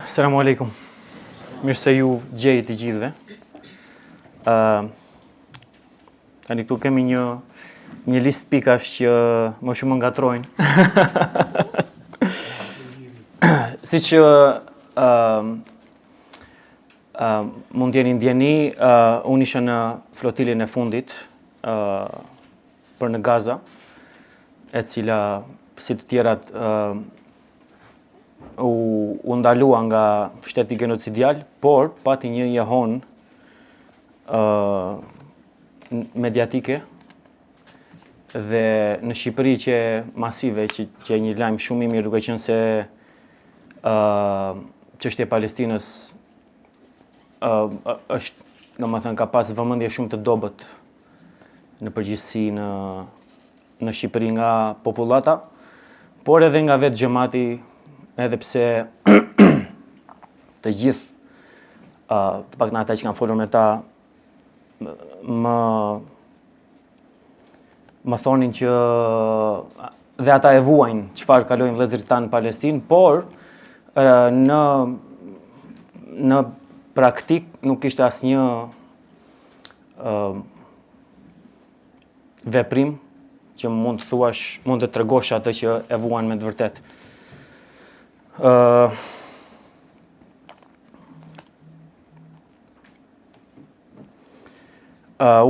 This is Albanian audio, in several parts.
Selamu alaikum. Mirë se ju gjej të gjithëve. Tani këtu kemi një listë pikash që më shumë ngatrojnë. Siç mund t'jeni ndjeni, unë isha në flotilin e fundit për në Gaza, e cila si të tjerat u ndalua nga shteti genocidial, por pati një jehon mediatike dhe në Shqipëri që masive, që një lajm shumë i mirë, duke qenë se çështja e Palestinës është, domethënë, ka pas vëmendje shumë të dobët në përgjithësi në Shqipëri nga popullata, por edhe nga vetë xhamati, edhe pse të gjithë, të paktën ata që kanë folur me ta, më thonin që dhe ata e vuajnë çfarë kalojnë vëllezërit tanë në Palestinë, por në praktik nuk ishte asnjë veprim që mund të thuash, mund të tregosh atë që e vuan me të vërtetë.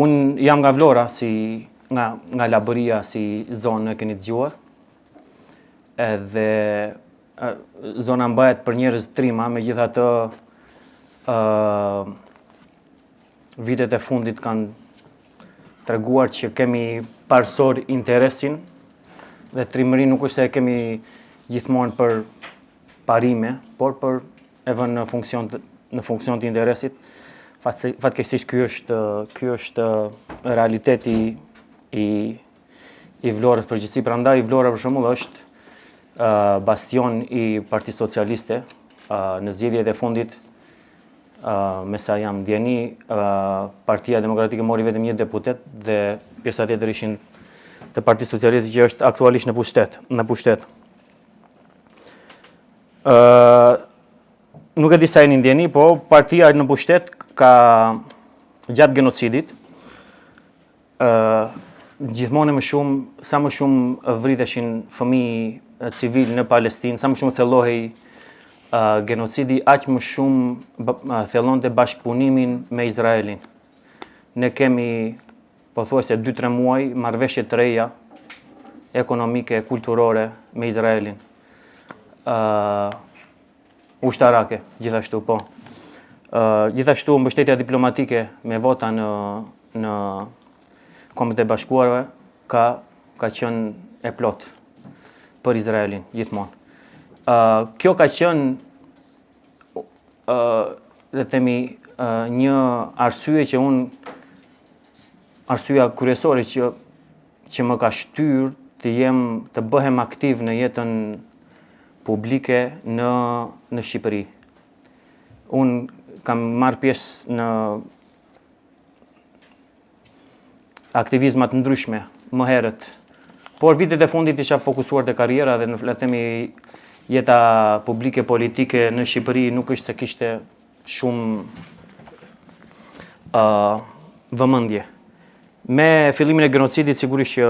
Unë jam nga Vlora, nga Labëria, si zonë e keni dëgjuar, edhe zona mbahet për njerëz trima, megjithatë vitet e fundit kanë treguar që kemi parsor interesin, dhe trimëri nuk është se kemi gjithmonë për parime, por për e vënë në funksion të interesit. Fatkeqësisht ky është realiteti i Vlorës përgjithësi. Prandaj Vlora për shembull është bastion i Partisë Socialiste. Në zgjedhjet e fundit, me sa jam ndjeni, Partia Demokratike mori vetëm 1 deputet dhe pjesa tjetër ishin të Partisë Socialiste, që është aktualisht në pushtet. Nuk e di sa jeni ndjeni, po partia në pushtet ka gjatë genocidit gjithmonë sa më shumë vriteshin fëmijë civil në Palestinë, sa më shumë thellohej genocidi, aq më shumë thellonte bashkëpunimin me Izraelin. Ne kemi pothuajse 2-3 muaj marrëveshje të reja ekonomike, kulturore me Izraelin. Ushtarake, gjithashtu, po. Gjithashtu mbështetja diplomatike me vota në Kombet e Bashkuarve ka qenë e plot për Izraelin gjithmonë. Kjo ka qenë, le të themi, një arsye që arsyeja kryesore që më ka shtyr të bëhem aktiv në jetën publike në Shqipëri. Unë kam marrë pjesë në aktivizma të ndryshme më herët, por vitet e fundit isha fokusuar te karriera dhe, le të themi, jeta publike politike në Shqipëri nuk është se kishte shumë vëmendje. Me fillimin e genocidit, sigurisht që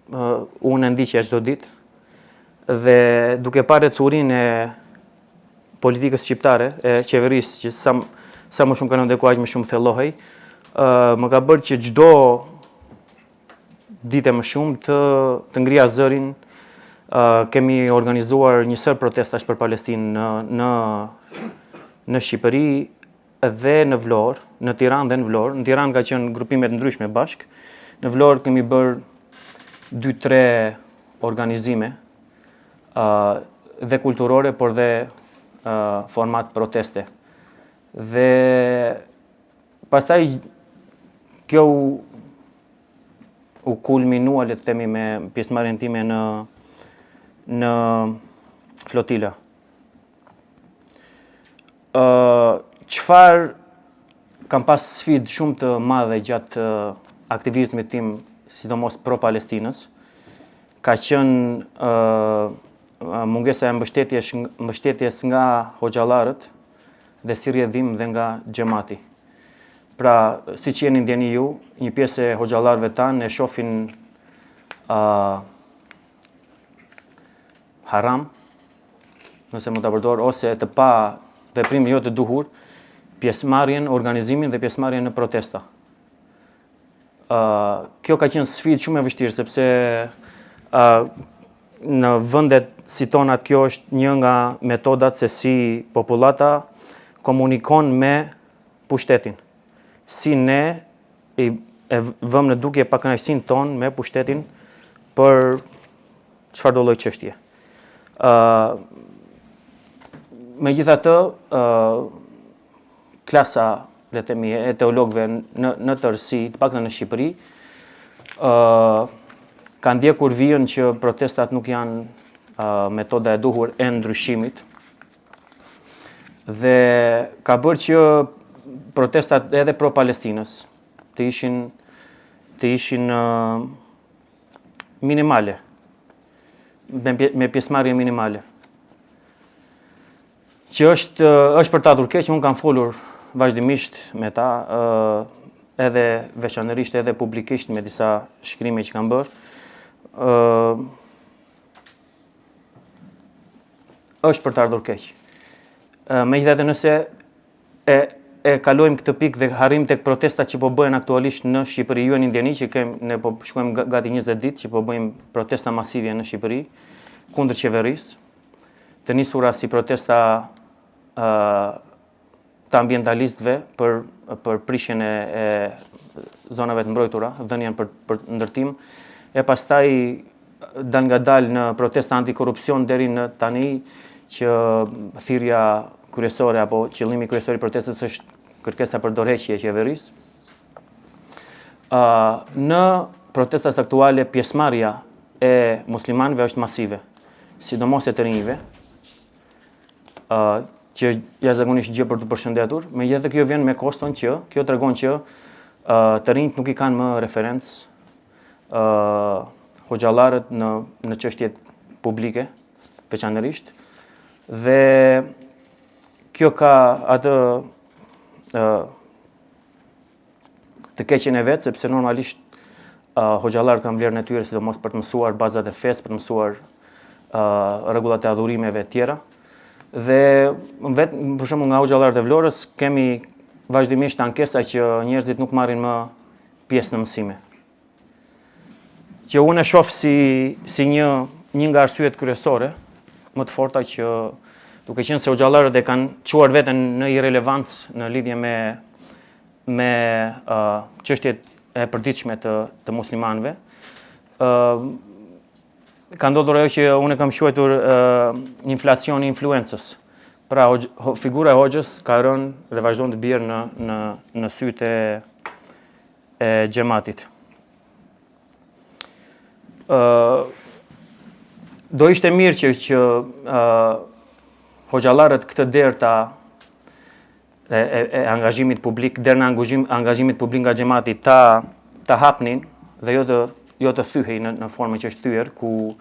unë e ndiqja çdo ditë, dhe duke parë ecurinë e politikës shqiptare, e qeverisë, që sa më shumë kanë ndekuar, aq më shumë thellohej, më ka bërë që çdo ditë më shumë të ngrija zërin. Kemi organizuar një sër protestash për Palestinë në Shqipëri dhe në Vlorë, në Tiranë dhe në Vlorë. Në Tiranë ka qenë grupime të ndryshme bashk. Në Vlorë kemi bërë 2-3 organizime dhe kulturore, por dhe format proteste. Dhe pastaj kjo u kulminua, le të themi, me pjesëmarrjen time në flotila. Çfarë kam pas sfidë shumë të madhe gjatë aktivizmit tim, sidomos pro-Palestinës, ka qenë mungesa e mbështetjes nga hoxhallarët dhe si rrjedhim dhe nga xhamati. Pra, siç jeni ndjeni ju, një pjesë e hoxhallarëve tanë e shohin haram, nëse mund ta përdor, ose të pa veprim jo të duhur, pjesëmarrjen, organizimin dhe pjesëmarrjen në protesta. Kjo ka qenë sfidë shumë e vështirë, sepse në vendet si tonat kjo është një nga metodat se si popullata komunikon me pushtetin. Si ne e vëmë në dukje pakënaqësinë tonë me pushtetin për çfarëdo lloj çështje. Megjithatë, klasa, le të themi, e teologëve në tërësi, të paktën në Shqipëri, ka ndjekur vijën që protestat nuk janë metoda e duhur e ndryshimit dhe ka bërë që protestat edhe pro-Palestinës të ishin minimale, me pjesëmarrje minimale. Që është për ta dhënë keq, unë kam folur vazhdimisht me ta, edhe veçanërisht edhe publikisht me disa shkrime që kam bërë. Është për ta ardhur keq. Megjithatë, nëse e kalojmë këtë pikë dhe harrim tek protestat që po bëhen aktualisht në Shqipëri, ju e ndjeni që ne po shkojmë gati 20 ditë që po bëjmë protesta masive në Shqipëri kundër qeverisë, të nisura si protesta të ambientalistëve për prishjen e zonave të mbrojtura, dhënien për ndërtim, e pastaj dal nga dal në protesta antikorrupsion deri në tani që thirrja kryesore apo qëllimi kryesor i protestës është kërkesa për dorëheqje e qeverisë. Në protestat aktuale pjesëmarrja e muslimanëve është masive, sidomos e të rinjve, që jashtëzakonisht gjë për të përshëndetur, megjithatë kjo vjen me koston që kjo tregon që të rinjt nuk i kanë më referencë hoxhallarët në çështjet publike, veçanërisht, dhe kjo ka atë të keqen e vet, sepse normalisht hoxhallarët kanë vlerën e tyre sidomos për të mësuar bazat e fesë, për të mësuar rregullat e adhurimeve të tjera. Dhe për shembull nga hoxhallarët e Vlorës kemi vazhdimisht ankesa që njerëzit nuk marrin më pjesë në mësime. Që unë e shoh si një nga arsyet kryesore më të forta që duke qenë se hoxhallarët e kanë çuar veten në irrelevancë në lidhje me çështjet e përditshme të muslimanëve, ka ndodhur ajo që unë kam quajtur inflacioni i influencës. Pra figura e hoxhës ka rënë dhe vazhdon të bjerë në sytë e xhamatit. Do ishte mirë që hoxhallarët këtë derë e angazhimit publik, derë në angazhimit publik nga xhamati ta hapnin dhe jo të thyhej në formën që është thyer, ku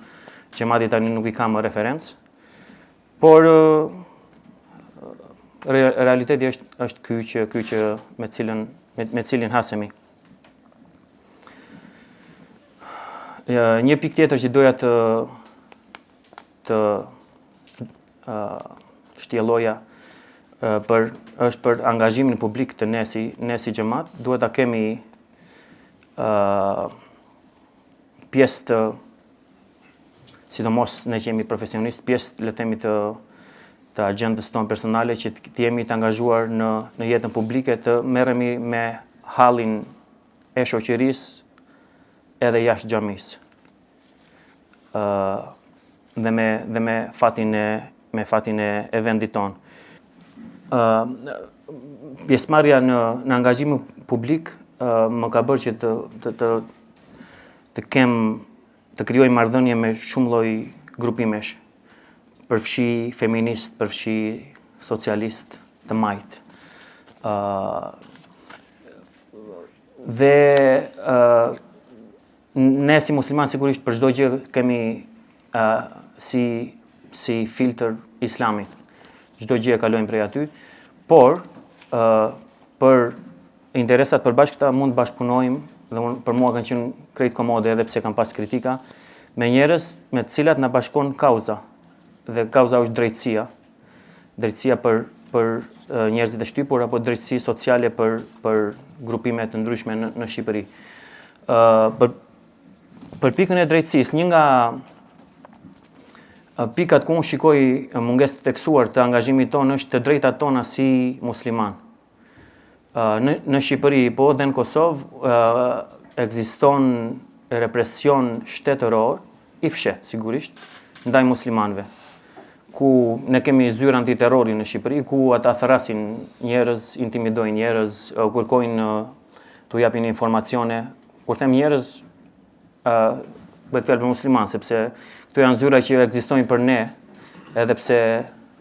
xhamati tani nuk i ka më referencë. Por realiteti është ky që me cilin hasemi. Një pikë tjetër që doja të shtjelloja është për angazhimin publik të ne si xhamat, duhet ta kemi pjesë të, sidomos ne që jemi profesionistë, pjesë le të themi të agjendës tonë personale, që të jemi të angazhuar në jetën publike, të merremi me hallin e shoqërisë edhe jashtë xhamisë. Dhe me fatin e vendit tonë. Pjesëmarrja në angazhim publik më ka bërë që të krijoj marrëdhënie me shumë lloj grupimesh, përfshi feminist, përfshi socialist, të majt. Dhe ne si musliman sigurisht për çdo gjë kemi si filtr islamit. Çdo gjë e kalojmë prej aty, por për interesat përbashkëta mund të bashkëpunojmë, dhe për mua kanë qenë krejt komode edhe pse kam pas kritika, me njerëz me të cilat na bashkon kauza. Dhe kauza është drejtësia. Drejtësia për njerëzit e shtypur apo drejtësi sociale për grupime të ndryshme në Shqipëri. Për pikën e drejtësisë, një nga pikat ku unë shikoj mungesë të theksuar të angazhimit tonë është të drejtat tona si musliman. Në Shqipëri, po dhe në Kosovë, ekziston represion shtetëror, i fshet, sigurisht, ndaj muslimanëve. Ku ne kemi zyrë antiterrori në Shqipëri, ku ata thrasin njerëz, intimidojnë njerëz, kërkojnë t'u japin informacione. Kur them njerëz, bëhet fjalë për musliman, sepse këto janë zyra që ekzistojnë për ne, edhe pse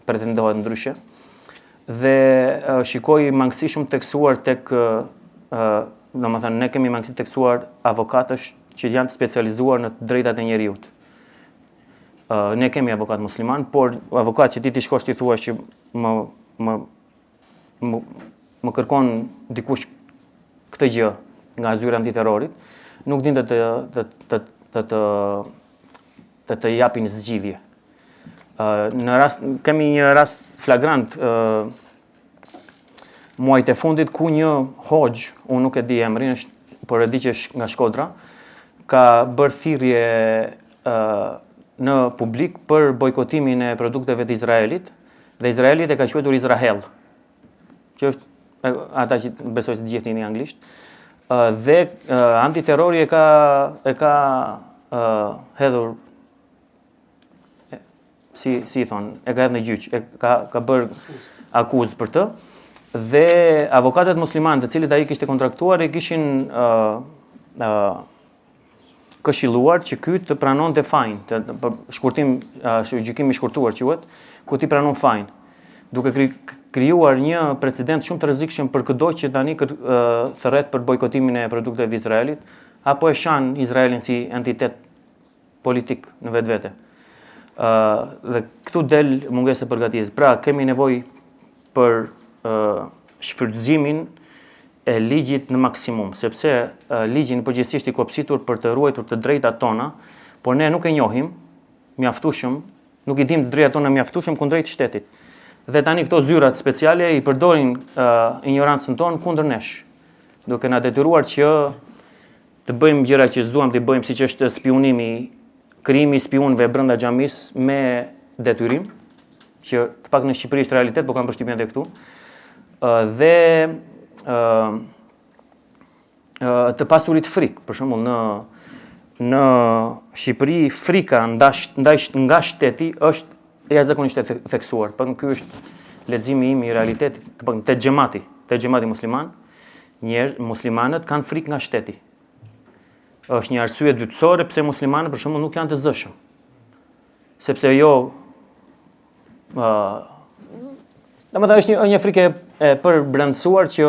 pretendohet ndryshe. Dhe shikoj mangësi shumë theksuar tek, domethënë ne kemi mangësi theksuar avokatësh që janë specializuar në drejtat e njeriut. Ne kemi avokat musliman, por avokat që ti shkosh ti thua që më kërkon dikush këtë gjë nga zyra antiterrorit, nuk din të japin zgjidhje. Kemi një rast flagrant muajt e fundit ku një hoxh, unë nuk e di emrin, por e di që është nga Shkodra, ka bërë thirrje në publik për bojkotimin e produkteve të Izraelit, dhe Izraelit e ka quajtur Izrael, që është ata që besoj se të gjithë njihni anglisht, dhe antiterrori e ka hedhur, si i thonë, e ka hedhur në gjyq, ka bërë akuzë për të, dhe avokatët muslimanë të cilët ai kishte kontraktuar i kishin këshilluar që ky të pranonte fajin, për shkurtim, gjykimi i shkurtuar quhet, ku ti pranon fajin, duke krijuar një precedent shumë të rrezikshëm për çdo që tani thërret për bojkotimin e produkteve të Izraelit, apo e shan Izraelin si entitet politik në vetvete. Dhe këtu del mungesa e përgatitjes. Pra, kemi nevojë për shfrytëzimin e ligjit në maksimum, sepse ligji në përgjithësisht i kopsitur për të ruajtur të drejtat tona, por ne nuk e njohim mjaftueshëm, nuk i dim të drejtat tona mjaftueshëm kundrejt shtetit. Dhe tani këto zyrat speciale i përdorin ignorancën tonë kundër nesh, duke na detyruar që të bëjmë gjëra që s'duam të bëjmë, siç është spionimi, krijimi i spionëve brenda xhamisë me detyrim, që të pak në Shqipëri është realitet, por kam përshtypjen edhe këtu. Dhe të pasurit frikë, për shembull në Shqipëri frika nga shteti është jashtëzakonisht e theksuar. Por ky është leximi im i realitetit, te xhamati musliman, muslimanët kanë frikë nga shteti. Është një arsye dytësore pse muslimanët për shembull nuk janë të zëshëm. Sepse domethënë është një frikë e përbrendësuar që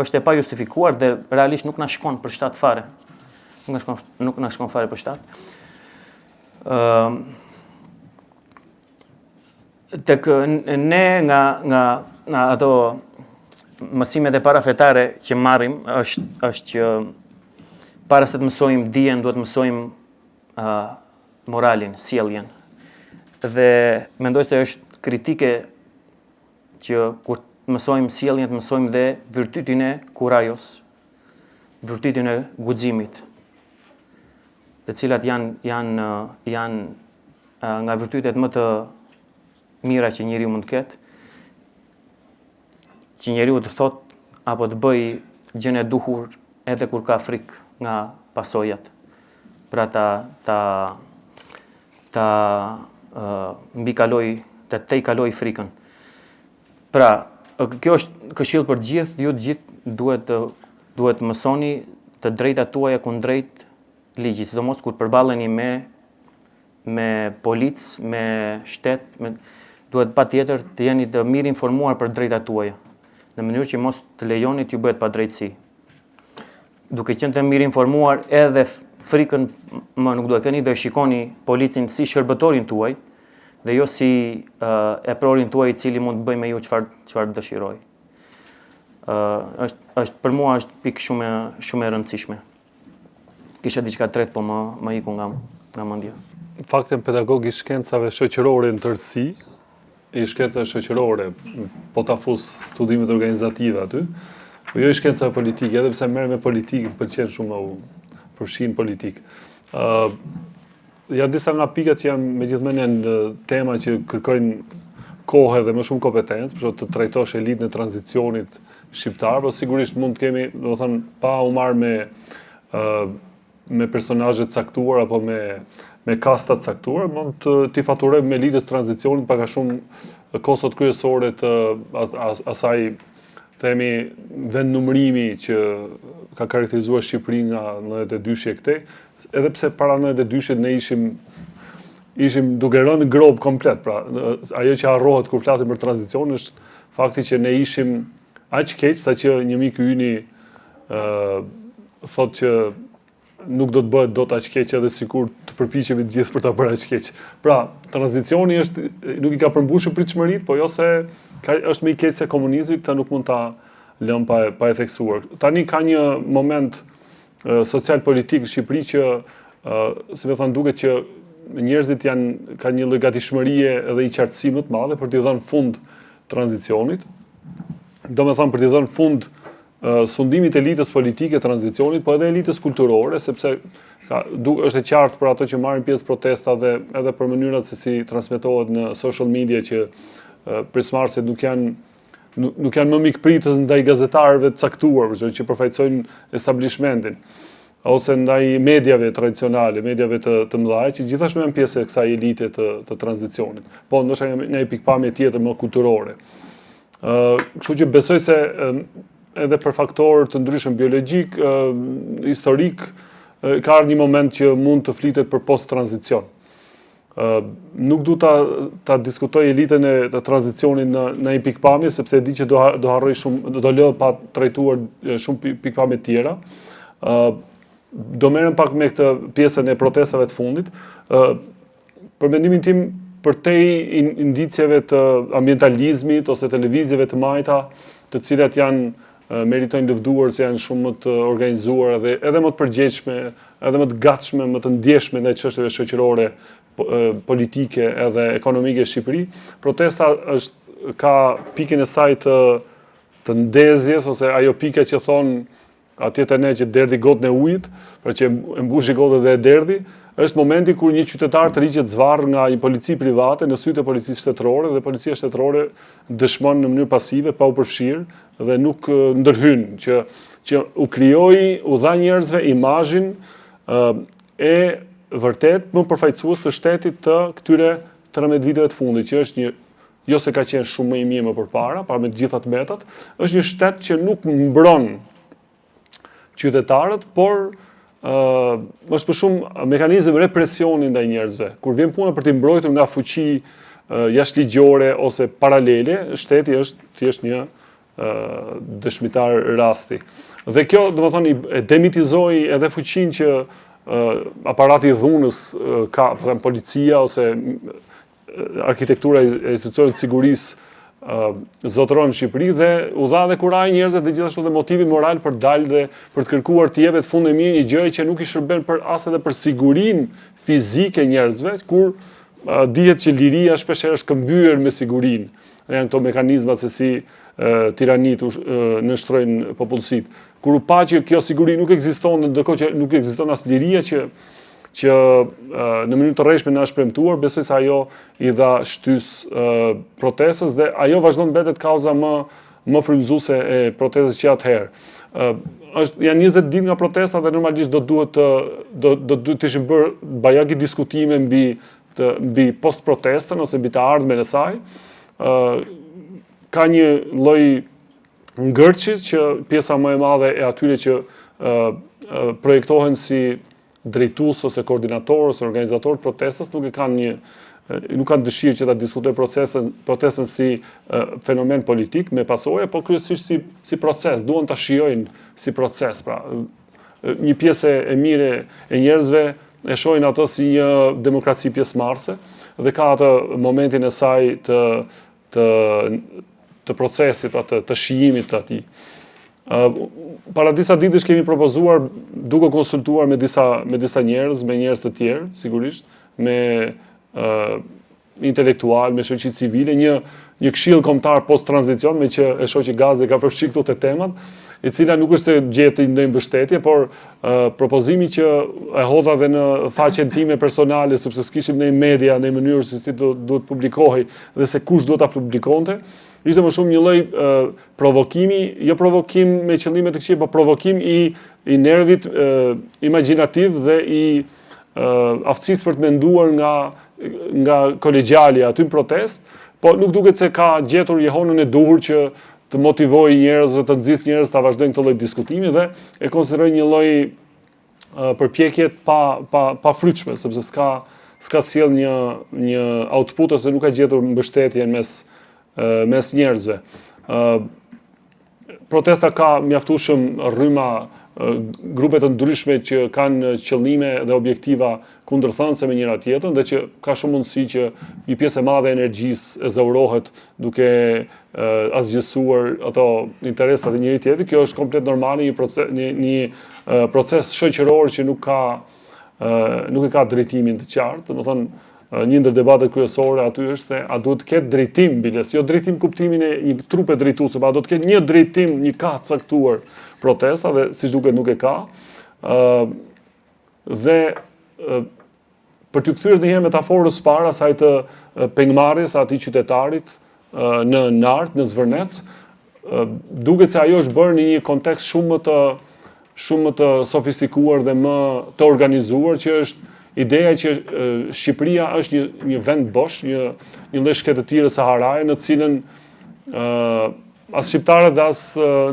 është e pa justifikuar dhe realisht nuk na shkon për shtat fare. Nuk na shkon fare për shtat. Tek ne nga ato mësimet e parafetare që marrim është që para se të mësojmë dijen, duhet të mësojmë moralin, sjelljen. Dhe mendoj se është kritike që kur mësojmë sjelljen, të mësojmë dhe virtytin e kurajos, virtytin e guximit, të cilat janë nga virtytet më të mira që njeriu mund të ketë, që njeriu të thotë apo të bëjë gjën e duhur edhe kur ka frikë nga pasojat, pra ta mbikaloj, të tejkaloj frikën. Pra, kjo është këshill për gjithë, ju të gjithë duhet të mësoni të drejtat tuaja kundrejt ligjit, sidomos kur përballeni me policë, me shtet, duhet patjetër të jeni të mirë informuar për drejtat tuaja, në mënyrë që mos të lejoni t'ju bëhet padrejtësi. duke qenë të mirë informuar edhe frikën më nuk do e keni, do e shikoni policin si shërbëtorin tuaj dhe jo si eprorin tuaj i cili mund të bëj me ju çfarë dëshiroj. Për mua është pikë shumë e rëndësishme. Kisha diçka tretë, po më iku nga mendja. Faktin pedagog i shkencave shoqërore në tërësi, i shkencave shoqërore, po ta fus studimet organizative aty, po jo i shkencave politike, edhe pse merr me politikë, pëlqen shumë përfshin politikë. Janë disa nga pikat që janë megjithënë në tema që kërkojnë kohë dhe më shumë kompetencë, për të trajtosh elitën e tranzicionit shqiptar, po sigurisht mund të kemi, domethënë, pa u marrë me personazhe të caktuar apo me kasta të caktuar, mund t'i faturojmë me elitës tranzicionit paka shumë kostot kryesore të asaj themi vendnumërimi që ka karakterizuar Shqipërinë nga 92-shja këtej, edhe pse para 92-shit ne ishim duke rënë grob komplet, pra ajo që harrohet kur flasim për tranzicion është fakti që ne ishim aq keq sa që një mik yni thotë që nuk do të bëhet dot aq keq edhe sikur të përpiqemi të gjithë për ta bërë aq keq. Pra, tranzicioni nuk i ka përmbushur pritshmëritë, po jo se është më i keq se komunizmi, këtë nuk mund ta lëm pa efektuar. Tani ka një moment social politik në Shqipëri që si më thënë duket që njerëzit kanë një lloj gatishmërie edhe i qartësi më të madhe për t'i dhënë fund tranzicionit. Domethënë për t'i dhënë fund sundimit elitës politike tranzicionit, po edhe elitës kulturore, sepse është e qartë për ato që marrin pjesë protesta dhe edhe për mënyrat se si transmetohet në social media që prismarrësit nuk janë më mikpritës ndaj gazetarëve të caktuar, që përfaqësojnë establishmentin, ose ndaj medjave tradicionale, medjave të mëdha, që gjithashtu janë pjesë e kësaj elite të tranzicionit. Po ndoshta një pikpamje tjetër më kulturore. Kështu që besoj se edhe për faktorë të ndryshëm biologjik, historik, ka ardhur një moment që mund të flitet për post-tranzicion. Nuk du ta diskutoj elitën e tranzicionit në një pikpamje, sepse e di që do harroj shumë, do lë pa trajtuar shumë pikpamje tjera. Do merrem pak me këtë pjesën e protestave të fundit. Për mendimin tim, përtej indicjeve të ambientalizmit ose të lëvizjeve të majta, të cilat meritojnë lëvduar se janë shumë më të organizuar edhe më të përgjegjshme, edhe më të gatshme, më të ndjeshme ndaj çështjeve shoqërore, politike edhe ekonomike në Shqipëri. Protesta ka pikën e saj të ndezjes, ose ajo pika që thonë atje te ne që derdhi gotën e ujit, pra që e mbushi gotën dhe e derdhi, është momenti kur një qytetar të riqet zvarr nga një polici private në sytë e policisë shtetërore, dhe policia shtetërore dëshmon në mënyrë pasive, pa u përfshirë, dhe nuk ndërhyn, që u krijoi, u dha njerëzve imazhin e vërtet më përfaqësues të shtetit të këtyre 13 viteve të fundit, që është jo se ka qenë shumë më i mirë më përpara, para me të gjitha të metat, është një shtet që nuk mbron qytetarët, por është për shumë mekanizëm represioni ndaj njerëzve. Kur vjen puna për t'i mbrojtur nga fuqi jashtëligjore ose paralele, shteti është thjesht një dëshmitar rasti. Dhe kjo, domethënë, e demitizoi edhe fuqinë që aparati i dhunës ka, për thënë policia ose arkitektura e institucionit të sigurisë zotëron në Shqipëri, dhe u dha dhe kuraj njerëzve dhe gjithashtu dhe motivin moral për dalë dhe për të kërkuar të jepet fund e mirë një gjë që nuk i shërben as edhe për sigurinë fizike njerëzve, kur dihet që liria shpeshherë është këmbyer me sigurinë. Dhe janë këto mekanizmat se si tiranit nënshtrojnë popullsitë. Kur u pa që kjo siguri nuk ekziston, ndërkohë që nuk ekziston as liria që në mënyrë të rreshme na është premtuar, besoj se ajo i dha shtys protestës dhe ajo vazhdon mbetet kauza më frymëzuese e protestës që atëherë. Janë 20 ditë nga protesta dhe normalisht do duhet të ishin bërë bajagi diskutime mbi post-protestën ose mbi të ardhmen e saj. Ka një lloj ngërçi që pjesa më e madhe e atyre që projektohen si drejtues ose koordinator ose organizator të protestës nuk kanë dëshirë që ta diskutojnë protestën si fenomen politik me pasojë, po kryesisht si proces, duan ta shijojnë si proces. Pra, një pjesë e mire e njerëzve e shohin ato si një demokraci pjesëmarrëse dhe ka atë momentin e saj të procesit, pra të shijimit të atij. Para disa ditësh kemi propozuar, duke konsultuar me disa njerëz, me njerëz të tjerë, sigurisht, me intelektual, me shoqi civile, një këshill kombëtar post-tranzicion, me që e shoh që Gazi ka përfshi këto të temat, e cila nuk është gjeti ndonjë mbështetje, por propozimi që e hodha dhe në faqen time personale, sepse s'kishim në media, në mënyrë se si duhet publikohej dhe se kush duhet ta publikonte, ishte më shumë një lloj provokimi, jo provokim me qëllime të këqija, por provokim i nervit imagjinativ dhe i aftësisë për të menduar nga kolegjali aty në protest, po nuk duket se ka gjetur jehonën e duhur që të motivojë njerëz dhe të nxjisë njerëz ta vazhdojnë këtë lloj diskutimi dhe e konsideroj një lloj përpjekje pa frytshme, sepse s'ka sjell një output ose nuk ka gjetur mbështetje mes njerëzve. Protesta ka mjaftueshëm rryma grupe të ndryshme që kanë qëllime dhe objektiva kundërthënëse me njëra tjetrën dhe që ka shumë mundësi që një pjesë e madhe e energjisë e zaurohet duke asgjësuar ato interesat e njëri tjetrit. Kjo është komplet normale, një proces shoqëror që nuk e ka drejtimin të qartë. Domethënë, një ndër debatet kryesore aty është se a duhet të ketë drejtim biles, jo drejtim kuptimin e një trupe drejtuese, por a do të ketë një drejtim, një katë caktuar protesta dhe siç duket nuk e ka. Dhe për të kthyer ndonjëherë metaforës para asaj të pengmarrjes atij qytetarit në Nart, në Zvërnec, duket se ajo është bërë në një kontekst shumë më të sofistikuar dhe më të organizuar, që është ideja që Shqipëria është një vend bosh, një lloj shkretëtire saharaje, në cilën as shqiptarët, as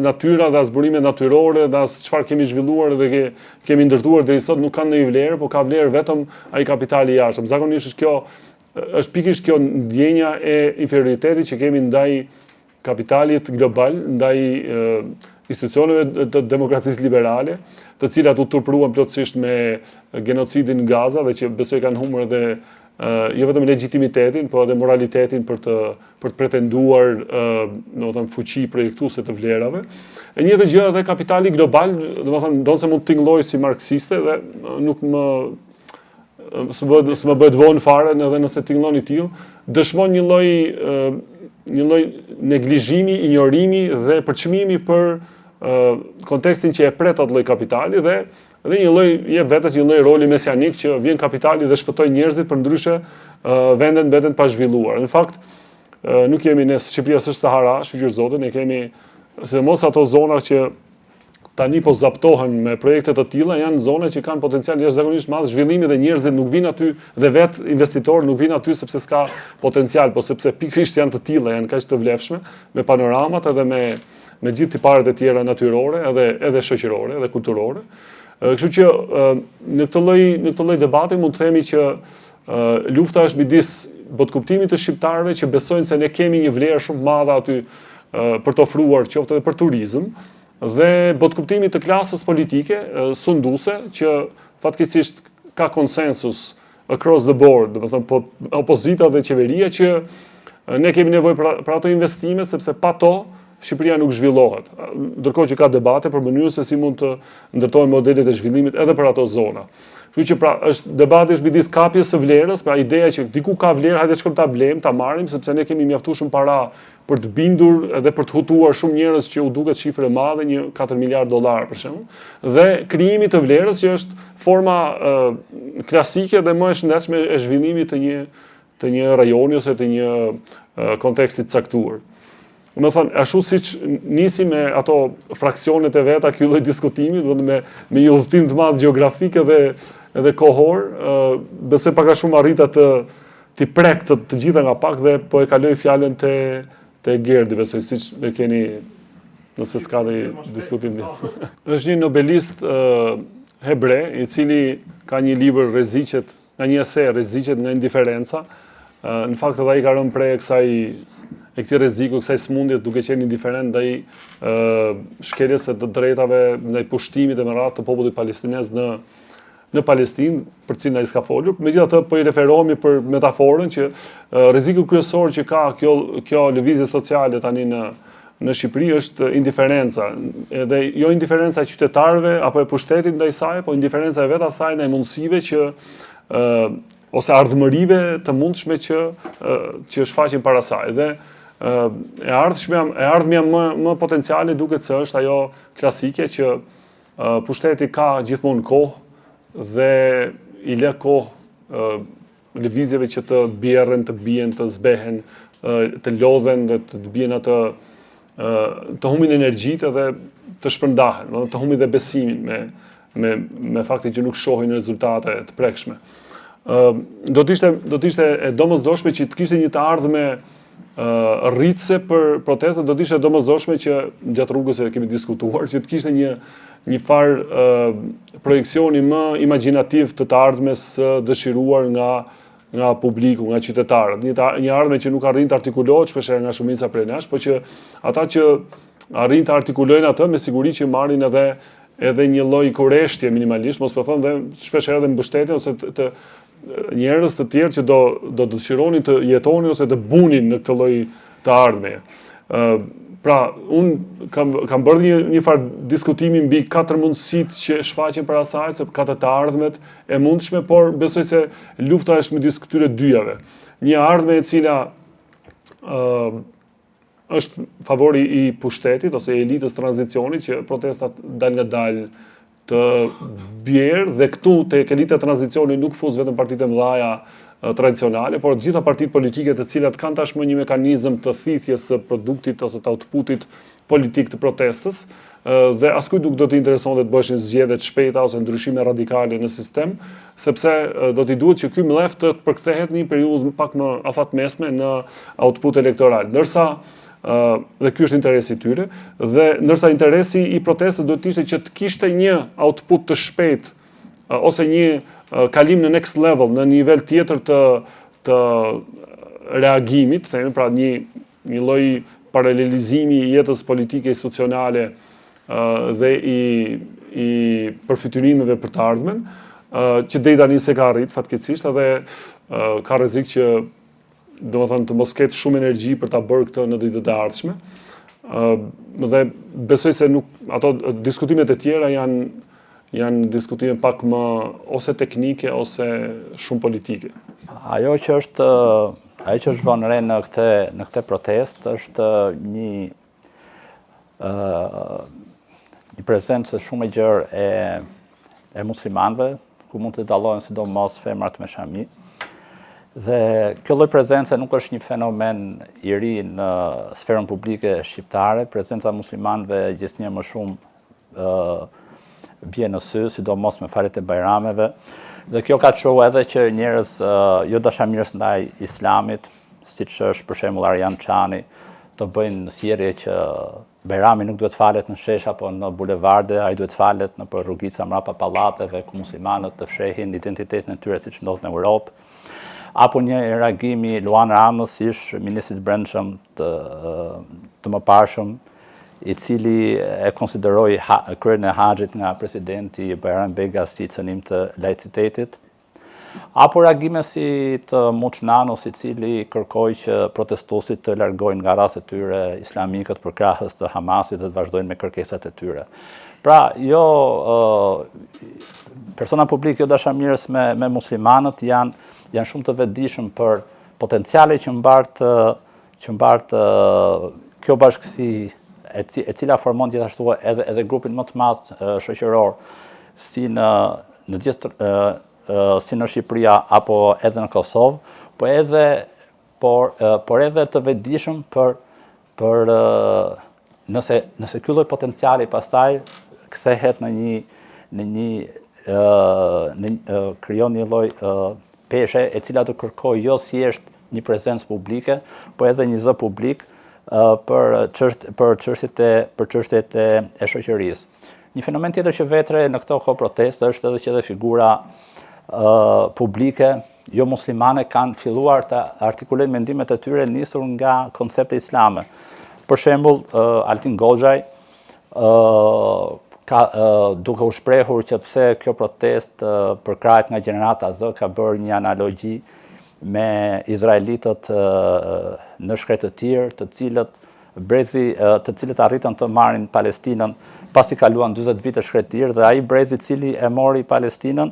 natyra, dhe as burimet natyrore, dhe as çfarë kemi zhvilluar dhe kemi ndërtuar deri sot nuk kanë ndonjë vlerë, por ka vlerë vetëm ai kapitali i jashtëm. Zakonisht është pikërisht kjo ndjenja e inferioritetit që kemi ndaj kapitalit global, ndaj institucioneve të demokracisë liberale, të cilat u turpëruan plotësisht me genocidin në Gaza dhe që besoj kanë humbur edhe jo vetëm legitimitetin, por edhe moralitetin për të pretenduar domethënë fuqi projektuese të vlerave. E njëjtë gjë edhe kapitali global, domethënë ndonse mund të tingëlloj si marksiste dhe nuk s'më bëhet vonë fare edhe nëse tingëllon i tillë, dëshmon një lloj neglizhimi, injorimi dhe përçmimi për kontekstin që e pret atë lloj kapitali dhe një lloj jep vetes një lloj roli mesianik që vjen kapitali dhe shpëtoi njerëzit, përndryshe vendet mbeten pa zhvilluar. Në fakt, nuk jemi ne Shqipëria s'është Sahara, shqyr zotin, ne kemi sidomos ato zona që tani po zaptohen me projekte të tilla, janë zona që kanë potencial jashtëzakonisht madh zhvillimi dhe njerëzit nuk vinë aty dhe vet investitorë nuk vinë aty sepse s'ka potencial, po sepse pikërisht janë të tilla, janë kaq të vlefshme, me panoramat edhe me gjithë tiparet e tjera natyrore, edhe shoqërore, edhe kulturore. Kështu që në këtë lloj debati mund të themi që lufta është midis botkuptimit të shqiptarëve që besojnë se ne kemi një vlerë shumë madhe aty për të ofruar qoftë edhe për turizëm, dhe botkuptimit të klasës politike sunduese që fatkeqësisht ka konsensus across the board, domethënë opozita dhe qeveria, që ne kemi nevojë për ato investime sepse pa to Shqipëria nuk zhvillohet, ndërkohë që ka debate për mënyrën se si mund të ndërtojnë modelet e zhvillimit edhe për ato zona. Kështu që pra është debati është midis kapjes së vlerës, pra ideja që diku ka vlerë, hajde shkojmë ta blejmë, ta marrim, sepse ne kemi mjaftueshëm para për të bindur edhe për të hutuar shumë njerëz që u duket shifre e madhe, një 4 miliard dollar për shembull, dhe krijimi të vlerës që është forma klasike dhe më e shëndetshme e zhvillimit të një rajoni ose të një konteksti të caktuar. Më thënë, ashtu siç nisi me ato fraksionet e veta ky lloj diskutimi, me një udhëtim të madh gjeografik edhe kohor, besoj pak a shumë arrita të prek të gjitha nga pak dhe po e kaloj fjalën te Gerdi, besoj siç e keni, nëse s'ka dhe diskutim. Është një nobelist hebre, i cili ka një libër Rreziqet, nga një ese Rreziqet nga indiferenca. Në fakt edhe ai ka rënë prej kësaj e këtij rreziku, kësaj smundje duke qenë indiferent ndaj shkeljes së të drejtave, ndaj pushtimit e merat të popullit palestinez në Palestinë, për cilën ai s'ka folur. Megjithatë, po i referohemi për metaforën që rreziku kryesor që ka kjo lëvizje sociale tani në Shqipëri është indiferenca, edhe jo indiferenca e qytetarëve apo e pushtetit ndaj saj, po indiferenca e vet asaj ndaj mundësive që ose ardhmërive të mundshme që shfaqen para saj. Dhe e ardhmja më potenciale duket se është ajo klasike që pushteti ka gjithmonë kohë dhe i lë kohë lëvizjeve që të bjerren, të bien, të zbehen, të lodhen dhe të bien atë të humbin energjitë dhe të shpërndahen, të humbin dhe besimin me faktin që nuk shohin rezultate të prekshme. Do të ishte e domosdoshme që të kishte një të ardhme rritse për protestët, do të ishte domosdoshme që gjatë rrugës e kemi diskutuar që të kishte një farë projekcioni më imagjinativ të ardhmes dëshiruar nga publiku, nga qytetarët. Një ardhme që nuk arrin të artikulohet shpeshherë nga shumica prej nesh, por që ata që arrin të artikulojnë atë me siguri që marrin edhe një lloj kureshtje minimalisht, mos po them dhe shpeshherë edhe mbështetje ose të njerëz të tjerë që do dëshironin të jetonin ose të bunin në këtë lloj të ardhmeje. Pra, unë kam bërë një farë diskutimi mbi 4 mundësitë që shfaqen para saj, se 4 të ardhmet e mundshme, por besoj se lufta është midis këtyre dyjave. Një ardhme e cila është favori i pushtetit ose i elitës tranzicionit, që protestat dal nga dal të bjerë, dhe këtu tek elita e tranzicionit nuk fus vetëm partitë e mëdha tradicionale, por të gjitha partitë politike të cilat kanë tashmë një mekanizëm të thithjes së produktit ose të outputit politik të protestës, dhe askujt nuk do t'i interesonte të bëheshin zgjedhje të shpejta ose ndryshime radikale në sistem, sepse do t'i duhet që ky mllef të përkthehet në një periudhë pak më afatmesme në output elektoral. Ndërsa dhe ky është interesi i tyre, dhe ndërsa interesi i protestës do të ishte që të kishte një output të shpejtë ose një kalim në next level, në nivel tjetër të reagimit, themi, pra një lloj paralelizimi i jetës politike institucionale dhe i përfytyrimeve për të ardhmen, që deri tani se ka arrit fatkeqësisht, edhe ka rrezik që domethënë të mos ketë shumë energji për ta bërë këtë në ditët e ardhshme. Dhe besoj se ato diskutimet e tjera janë diskutime pak më ose teknike ose shumë politike. Ajo që është vënë re në këtë protest është një prezencë shumë e gjerë e muslimanëve, ku mund të dallohen sidomos femrat me shami. Dhe kjo lloj prezence nuk është një fenomen i ri në sferën publike shqiptare. Prezenca muslimanëve gjithnjë më shumë bie në sy, sidomos me falet e bajrameve. Dhe kjo ka çuar edhe që njerëz jo dashamirës ndaj islamit, siç është për shembull Arjan Çani, të bëjnë thjerrje që bajrami nuk duhet falet në shesh apo në bulevarde, ai duhet falet nëpër rrugica mbrapa pallateve ku muslimanët të fshehin identitetin e tyre siç ndodh në Europë. Apo një reagimi Luan Ramës, ish ministrit brendshëm të mëparshëm, i cili e konsideroi kryen e haxhit nga presidenti Bayram Bega si cënim të laicitetit. Apo reagime si të Muçnanos, i cili kërkoi që protestuesit të largojnë nga rreth e tyre islamikët përkrahës të Hamasit dhe të vazhdojnë me kërkesat e tyre. Pra, persona publik jo dashamirës me muslimanët janë shumë të vetëdijshëm për potenciale që mbart kjo bashkësi, e cila formon gjithashtu edhe grupin më të madh shoqëror si në Shqipëria apo edhe në Kosovë, por edhe të vetëdijshëm për nëse ky lloj potenciali pastaj kthehet krijon një lloj peshe e cila të kërkojë jo thjesht një prezencë publike, por edhe një zë publik për çështjet e shoqërisë. Një fenomen tjetër që vetre në këto kohë proteste është edhe që edhe figura publike jo muslimane kanë filluar të artikulojnë mendimet e tyre nisur nga koncepte islame. Për shembull, Altin Goxhaj duke u shprehur që pse kjo protest për krahët nga Gjenerata Z ka bërë një analogji me izraelitët në shkretë të tjerë, të cilët arritën të marrin Palestinën pasi kaluan 40 vite shkretir, dhe ai brezi i cili e mori Palestinën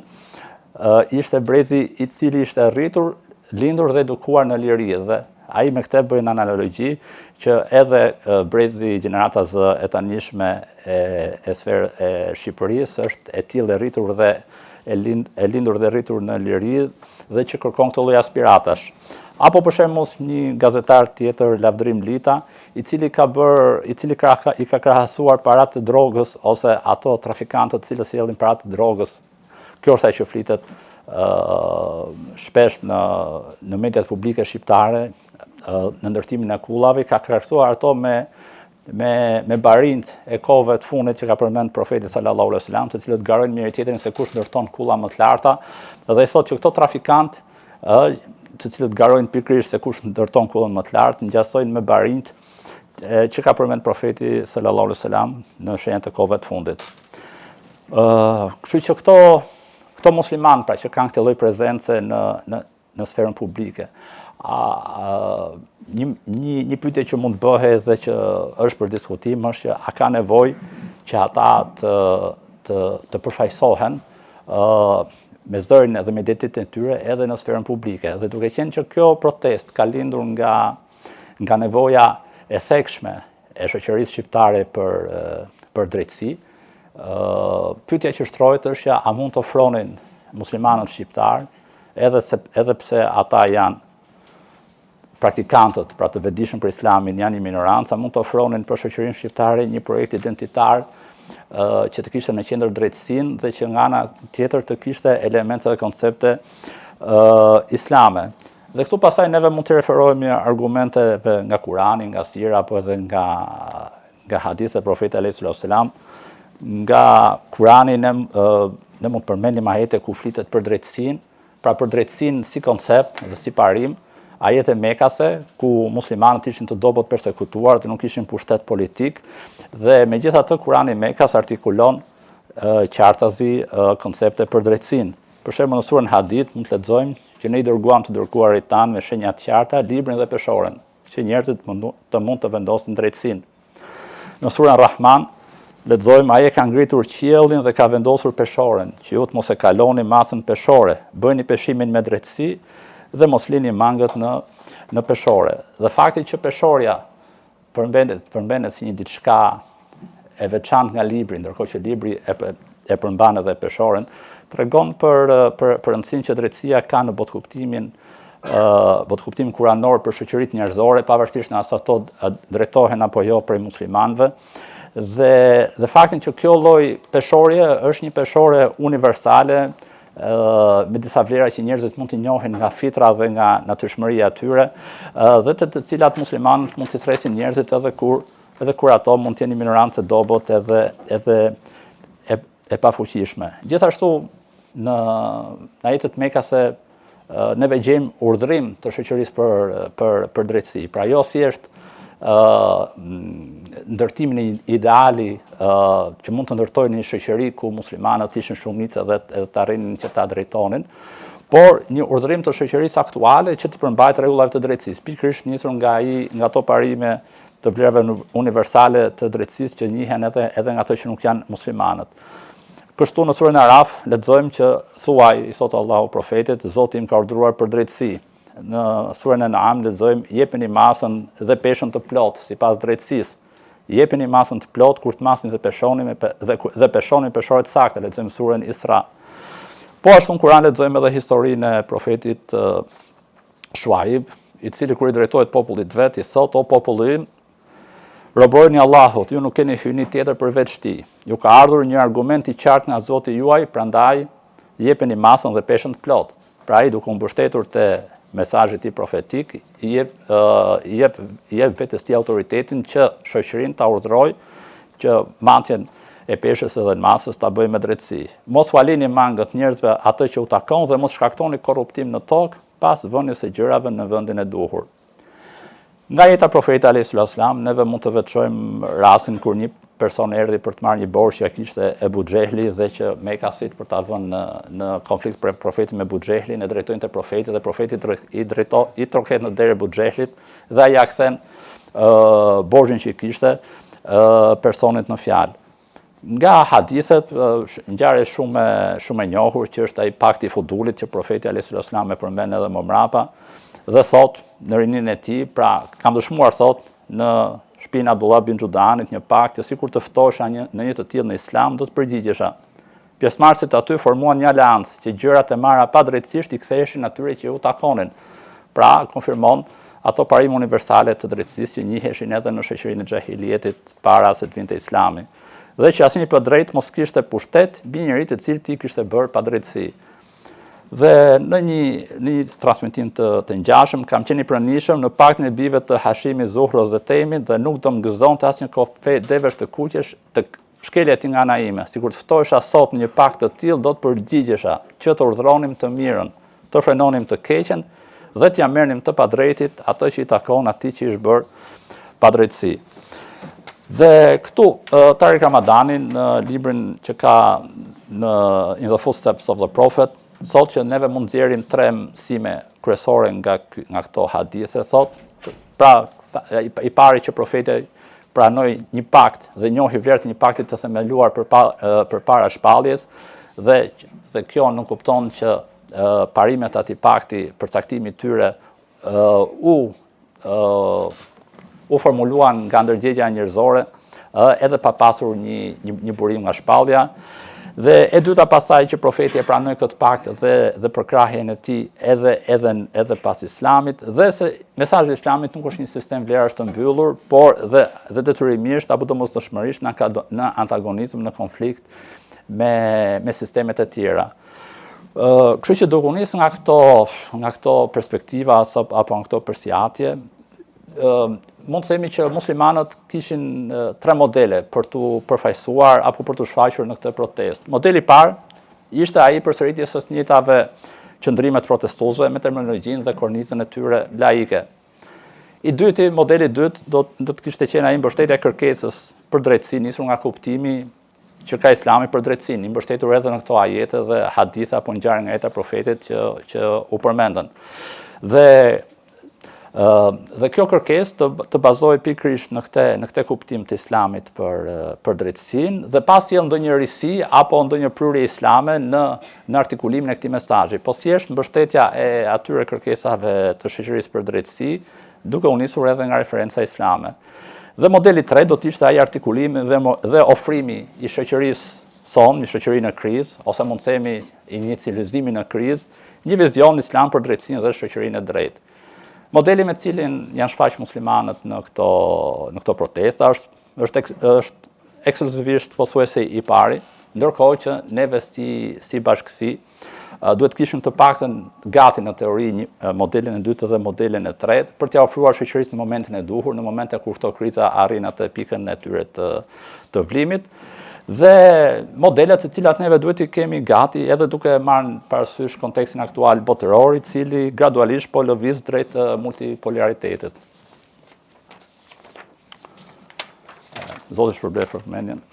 ishte brezi i cili ishte rritur, lindur dhe edukuar në liri, dhe ai me këtë bëjnë analogji që edhe brezi i Gjenerata Z e tanishme e sferë e Shqipërisë është e tillë e rritur dhe e lindur dhe rritur në liri dhe që kërkon këtë lloj aspiratash. Apo për shembull një gazetar tjetër, Lavdrim Lita, i cili i ka krahasuar paratë të drogës ose ato trafikantët të cilët sjellin paratë të drogës. Kjo është ajo që flitet shpesh në mediat publike shqiptare, në ndërtimin e kullave, ka krahasuar ato me barinjt e kohëve të fundit që ka përmend profeti sallallahu alaihi wasallam, të cilët garojnë njëri tjetrin se kush ndërton kulla më të larta, dhe i thotë që këto trafikantë, të cilët garojnë pikërisht se kush ndërton kullën më të lartë, ngjasojnë me barinjt që ka përmend profeti sallallahu alaihi wasallam në shenjat e kohëve të fundit. Kështu që këto muslimanë pra që kanë këtë lloj prezence në sferën publike, një pyetje që mund bëhet dhe që është për diskutim është që a ka nevojë që ata të përfaqësohen me zërin edhe me identitetin e tyre edhe në sferën publike. Dhe duke qenë që kjo protest ka lindur nga nevoja e thekshme e shoqërisë shqiptare për drejtësi, pyetja që shtrohet është që a mund të ofronin muslimanët shqiptar, edhe pse ata janë praktikantët, pra të vetëdijshëm për islamin, janë një minorancë, mund të ofronin për shoqërinë shqiptare një projekt identitar që të kishte në qendër drejtësinë dhe që nga ana tjetër të kishte elemente dhe koncepte islame. Dhe këtu pasaj neve mund të referohemi argumenteve nga Kurani, nga Sira, apo edhe nga hadithe e profetit alayhis salam. Nga Kurani ne mund të përmendim ajete ku flitet për drejtësinë, pra për drejtësinë si koncept dhe si parim, ajete mekase ku muslimanët ishin të dobët persekutuar dhe nuk ishin pushtet politik, dhe megjithatë Kurani Mekas artikulon qartazi koncepte për drejtësinë. Për shembull në surën Hadid mund të lexojmë që ne i dërguam të dërguarit tanë me shenja të qarta, librin dhe peshoren, që njerëzit të mund të vendosin drejtësinë. Në surën Rahman lexojmë ai e ka ngritur qiellin dhe ka vendosur peshoren, që ju të mos e kaloni masën peshore, bëni peshimin me drejtësi dhe mos lini mangët në peshore. Dhe fakti që peshorja përmbendet si një diçka e veçantë nga libri, ndërkohë që libri e përmban edhe peshoren, tregon për rëndësinë që drejtësia ka në botkuptim kuranor për shoqëritë njerëzore, pavarësisht nëse ato drejtohen apo jo prej muslimanëve. Dhe faktin që kjo lloj peshorje është një peshore universale, me disa vlera që njerëzit mund të njohin nga fitra dhe nga natyrshmëria e tyre, dhe të cilat muslimanët mund të thresin njerëzit edhe kur ato mund të jenë minorancë dobët edhe e pafuqishme. Gjithashtu në ajetet mekase neve gjejmë urdhrim të shoqërisë për drejtësi. Pra jo thjesht ndërtimin ideali që mund të ndërtojnë një shoqëri ku muslimanët ishin shumicë dhe të arrinin që ta drejtonin, por një urdhërim të shoqërisë aktuale që të përmbajë rregullave të drejtësisë, pikërisht nisur nga ato parime të vlerave universale të drejtësisë që njihen edhe nga ato që nuk janë muslimanët. Kështu në surën Araf lexojmë që thuaj, i thotë Allahu profetit, Zoti im ka urdhëruar për drejtësi. Në surën An'am lexojmë jepeni masën dhe peshën të plotë sipas drejtësisë. Jepeni masën të plotë kur të masin dhe peshonin peshore të saktë, lexojmë surën Isra. Po ashtu në Kur'an lexojmë edhe historinë e profetit Shuaib, i cili kur i drejtohet popullit vet, i thotë: "O populli im, robërni Allahut, ju nuk keni hyjni tjetër përveç tij. Ju ka ardhur një argument i qartë nga Zoti juaj, prandaj jepeni masën dhe peshën të plotë." Pra ai duke u mbështetur te mesazhi i tij profetik, i jep vetes tij autoritetin që shoqërinë ta urdhërojë që matjen e peshës edhe në masës ta bëjë me drejtësi. Mos u alini mangët njerëzve atë që u takon dhe mos shkaktoni korruptim në tokë pas vënies së gjërave në vendin e duhur. Nga jeta profetit alayhis salam, neve mund të veçojmë rastin kur një person erdhi për të marrë një borxh që kishte Ebu Xhehli dhe që Mekasit për ta vënë në konflikt për profetin me Ebu Xhehlin, e drejtojnë te profeti dhe profeti i troket në derë Ebu Xhehlit dhe ai ja kthen borxhin që kishte personit në fjalë. Nga hadithet, ngjarje shumë e njohur që është ai pakti i Fudulit që profeti alayhis salam e përmend edhe më mbrapa dhe thot në rinin e tij, pra kam dëshmuar thot në shtëpinë Abdullah bin Xhudanit një pakt që sikur të ftohesha në një të tillë në Islam do të përgjigjesha. Pjesëmarrësit aty formuan një aleancë që gjërat e marra padrejtësisht i ktheheshin atyre që u takonin. Pra konfirmon ato parime universale të drejtësisë që njiheshin edhe në shoqërinë e xahilietit para se të vinte Islami. Dhe që asnjë pa drejt mos kishte pushtet mbi njëri të cilit i kishte bërë padrejtësi. Dhe në një transmetim të ngjashëm kam qenë i pranishëm në paktin e bijve të Hashimit, Zuhros dhe Temit dhe nuk do më gëzonte asnjë kofe devesh të kuqesh të shkeljet nga ana ime. Sikur të ftohesha sot në një pakt të tillë do të përgjigjesha që të urdhëronim të mirën, të frenonim të keqen dhe t'ja merrnim të padrejtit atë që i takon atij që është bërë padrejtësi. Dhe këtu Tariq Ramadani në librin që ka në In the Footsteps of the Prophet thot që neve mund nxjerrim 3 mësime kryesore nga këto hadithe, thot, pra i pari që profeti pranoi një pakt dhe njohi vlerën e një pakti të themeluar përpara shpalljes dhe kjo nuk kupton që parimet e atij pakti për caktimin e tyre u formuluan nga ndërgjegja njerëzore edhe pa pasur një burim nga shpallja. Dhe e dyta pasaj që profeti e pranoi këtë pakt dhe përkrahjen e tij edhe pas Islamit dhe se mesazhi i Islamit nuk është një sistem vlerash të mbyllur, por dhe detyrimisht apo domosdoshmërisht në antagonizëm, në konflikt me sistemet e tjera. Kështu që duke u nis nga këto perspektiva apo nga këto përsiatje, mund të themi që muslimanët kishin 3 modele për të përfaqësuar apo për të shfaqur në këtë protestë. Modeli i parë ishte ai përsëritjes së njëjtave qëndrime protestuesve me terminologjinë dhe kornizën e tyre laike. Modeli i dytë do të kishte qenë ai mbështetja e kërkesës për drejtësi nisur nga kuptimi që ka Islami për drejtësinë, i mbështetur edhe në këto ajete dhe hadithe apo ngjarje nga jeta e profetit që u përmendën. Dhe kjo kërkesë të bazohej pikërisht në këtë kuptim të Islamit për drejtësinë dhe pas sjell ndonjë risi apo ndonjë prurje islame në artikulimin e këtij mesazhi, po thjesht mbështetja e atyre kërkesave të shoqërisë për drejtësi, duke u nisur edhe nga referenca islame. Dhe modeli 3 do të ishte ai artikulimi dhe ofrimi i shoqërisë son, një shoqëri në krizë, ose mund të themi i një civilizimi në krizë, një vizion islam për drejtësinë dhe shoqërinë e drejtë. Modeli me cilin janë shfaq muslimanët në këto protesta është ekskluzivisht pothuajse i pari, ndërkohë që neve si bashkësi duhet kishim të paktën gati në teori modelin e dytë dhe modelin e tretë për t'ia ofruar shoqërisë në momentin e duhur, në momente kur këto kriza arrin atë pikën e tyre të vlimit. Dhe modelet të cilat neve duhet i kemi gati edhe duke marrë parasysh kontekstin aktual botëror, i cili gradualisht po lëviz drejt multipolaritetit. Zoti shpërblet për përmendjen.